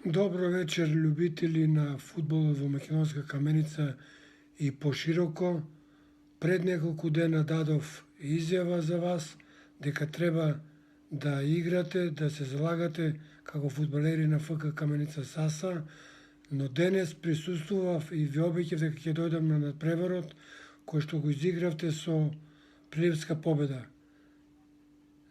Добро вечер, љубители на фудбалот во Македонска Каменица и пошироко. Пред неколку дена дадов изјава за вас дека треба да играте, да се залагате како фудбалери на ФК Каменица Саса, но денес присуствував и ви обеќав дека ќе дојдам на надпреварот кој што го изигравте со Прилепска победа.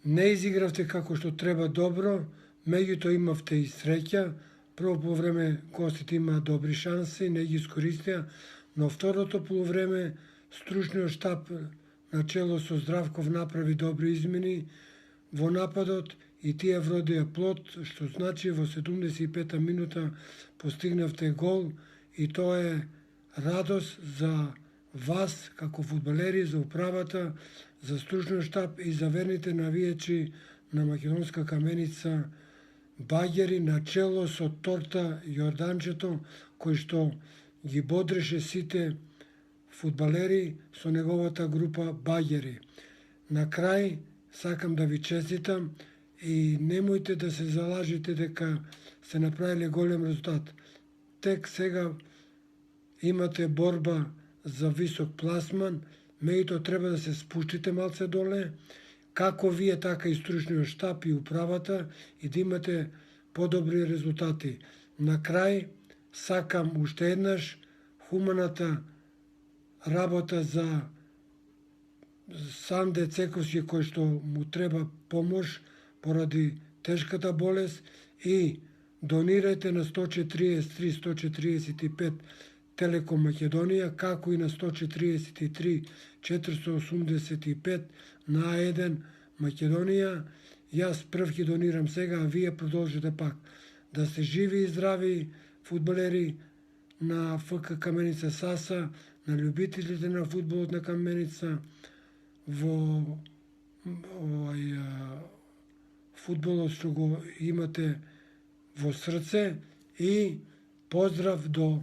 Не изигравте како што треба добро, меѓутоа имавте и среќа. Прво полувреме гостите имаа добри шанси, не ги искористија, но второто полувреме стручниот штаб на чело со Здравков направи добри измени во нападот и тие вродија плод, што значи во 75-та минута постигнавте гол и тоа е радост за вас како фудбалери, за управата, за стручниот штаб и за верните навијачи на Македонска Каменица, багери на чело со Торта Јорданчето, кој што ги бодреше сите фудбалери со неговата група багери. На крај сакам да ви честитам и немојте да се залажите дека се направиле голем резултат. Тек сега имате борба за висок пласман, меѓутоа треба да се спуштите малце доле, како вие, така и стручниот штаб и управата, и да имате подобри резултати. На крај, сакам уште еднаш хуманата работа за Санде Цековски, кој што му треба помош поради тешката болест, и донирајте на 143-145 Телеком Македонија, како и на 143-485 на А1 Македонија. Јас прв ќе донирам сега, а вие продолжите пак. Да сте живи и здрави фудбалери на ФК Каменица Саса, на љубителите на фудбалот на Каменица, во фудбалот што го имате во срце, и поздрав до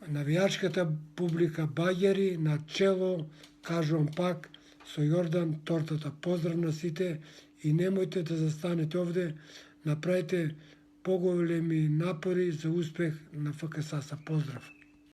навијачката публика багери на чело, кажувам пак, со Јордан Тортата. Поздрав на сите и немојте да застанете овде, направите поголеми напори за успех на ФК Саса. Поздрав!